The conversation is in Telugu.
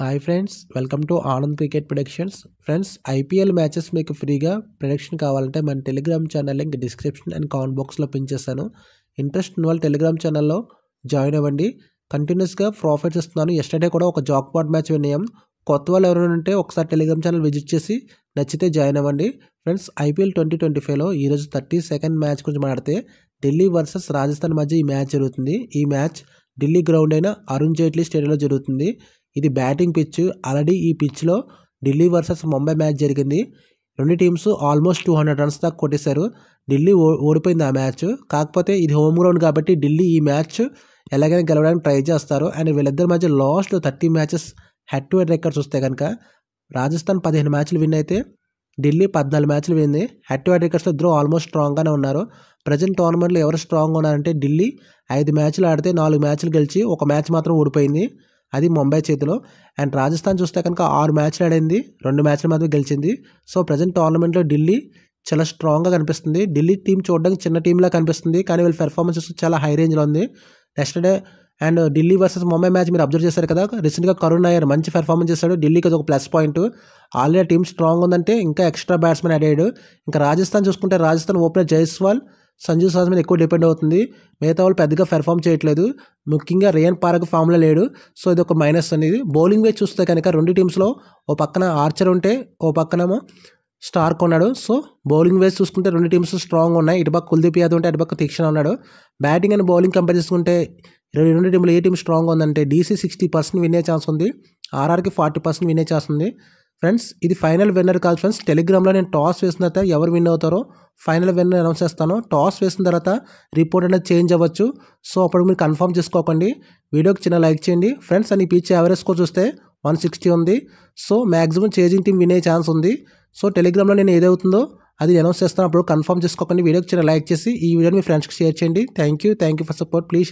Hi friends, welcome to Anand cricket predictions. Friends, IPL matches మీకు ఫ్రీగా ప్రొడిక్షన్ కావాలంటే మన Telegram channel link description and comment బాక్స్లో పిన్ చేస్తాను. ఇంట్రెస్ట్ ఉన్న వాళ్ళు టెలిగ్రామ్ ఛానల్లో జాయిన్ అవ్వండి. కంటిన్యూస్గా ప్రాఫిట్స్ ఇస్తున్నాను. ఎస్టర్డే కూడా ఒక జాక్పాట్ మ్యాచ్ విన్నాం. కొత్త వాళ్ళు ఎవరైనా ఉంటే ఒకసారి టెలిగ్రామ్ ఛానల్ విజిట్ చేసి నచ్చితే జాయిన్ అవ్వండి. ఫ్రెండ్స్, ఐపీఎల్ 2025లో ఈరోజు 32nd మ్యాచ్ గురించి మాట్లాడితే ఢిల్లీ వర్సెస్ రాజస్థాన్ మధ్య ఈ మ్యాచ్ జరుగుతుంది. ఈ మ్యాచ్ ఢిల్లీ గ్రౌండ్ అయిన అరుణ్ జైట్లీ స్టేడియంలో జరుగుతుంది. ఇది బ్యాటింగ్ పిచ్. ఆల్రెడీ ఈ పిచ్లో ఢిల్లీ వర్సెస్ ముంబై మ్యాచ్ జరిగింది. రెండు టీమ్స్ ఆల్మోస్ట్ 200 రన్స్ దాకా కొట్టేశారు. ఢిల్లీ ఓడిపోయింది ఆ మ్యాచ్. కాకపోతే ఇది హోమ్ గ్రౌండ్ కాబట్టి ఢిల్లీ ఈ మ్యాచ్ ఎలాగైనా గెలవడానికి ట్రై చేస్తారు. అండ్ వీళ్ళిద్దరి మధ్య last 30 matches head to head records వస్తే కనుక రాజస్థాన్ 15 మ్యాచ్లు విన్ అయితే ఢిల్లీ 14 మ్యాచ్లు విన్. హెడ్ టు హెడ్ రికార్డ్స్లో ఇద్దరు ఆల్మోస్ట్ స్ట్రాంగ్గానే ఉన్నారు. ప్రజెంట్ టోర్నమెంట్లో ఎవరు స్ట్రాంగ్ ఉన్నారంటే ఢిల్లీ 5 మ్యాచ్లు ఆడితే 4 మ్యాచ్లు గెలిచి ఒక మ్యాచ్ మాత్రం ఓడిపోయింది. అది ముంబై చేతిలో. అండ్ రాజస్థాన్ చూస్తే కనుక 6 మ్యాచ్లు ఆడింది, 2 మ్యాచ్లు మాత్రం గెలిచింది. సో ప్రజెంట్ టోర్నమెంట్లో ఢిల్లీ చాలా స్ట్రాంగ్గా కనిపిస్తుంది. ఢిల్లీ టీం చూడడానికి చిన్న టీంలా కనిపిస్తుంది, కానీ వీళ్ళ పెర్ఫార్మెన్సెస్ చాలా హై రేంజ్లో ఉంది. Next day and Delhi versus Mumbai match మీరు అబ్జర్వ్ చేశారు కదా, రీసెంట్గా కరుణ్ నాయర్ మంచి పెర్ఫార్మెన్స్ చేశాడు. ఢిల్లీకి అది ఒక plus point. Already team strong ఉందంటే ఇంకా ఎక్స్ట్రా బ్యాట్స్మెన్ యాడ్ అయ్యాడు. ఇంకా రాజస్థాన్ చూసుకుంటే రాజస్థాన్ ఓపెనర్ జైస్వాల్, సంజు సామ్సన్ మీద ఎక్కువ డిపెండ్ అవుతుంది. మిగతా వాళ్ళు పెద్దగా పెర్ఫామ్ చేయట్లేదు. ముఖ్యంగా రియాన్ పరాగ్ ఫామ్లో లేడు. సో ఇది ఒక మైనస్ అనేది. బౌలింగ్ వేసి చూస్తే కనుక రెండు టీమ్స్లో ఓ పక్కన ఆర్చర్ ఉంటే ఓ పక్కనేమో స్టార్క్ ఉన్నాడు. సో బౌలింగ్ వేసి చూసుకుంటే రెండు టీమ్స్ స్ట్రాంగ్ ఉన్నాయి. ఇటుపక్క కుల్దీప్ యాదవ్ ఉంటే అటుపక్క తీక్షణ ఉన్నాడు. బ్యాటింగ్ అండ్ బౌలింగ్ కంపేర్ చేసుకుంటే రెండు టీంలో ఏ టీం స్ట్రాంగ్ ఉందంటే డీసీ 60% వినే ఛాన్స్ ఉంది, ఆర్ఆర్కి 40% వినే ఛాన్స్ ఉంది. ఫ్రెండ్స్, ఇది ఫైనల్ విన్నర్ కాదు ఫ్రెండ్స్. టెలిగ్రామ్లో నేను టాస్ వేసిన తర్వాత ఎవరు విన్ అవుతారో ఫైనల్ విన్నర్ అనౌన్స్ చేస్తాను. టాస్ వేసిన తర్వాత రిపోర్ట్ అనేది చేంజ్ అవ్వచ్చు. సో అప్పుడు మీరు కన్ఫర్మ్ చేసుకోకండి. వీడియోకి చిన్న లైక్ చేయండి ఫ్రెండ్స్. అని పిచ్ యావరేజ్ స్కోర్ చూస్తే 160 ఉంది. సో మ్యాక్సిమం చేజింగ్ టీం వినే ఛాన్స్ ఉంది. సో టెలిగ్రామ్లో నేను ఏదవుతుందో అది అనౌన్స్ చేస్తాను. అప్పుడు కన్ఫర్మ్ చేసుకోకండి. వీడియోకి చిన్న లైక్ చేసి ఈ వీడియోని మీ ఫ్రెండ్స్కి షేర్ చేయండి. Thank you for support. Please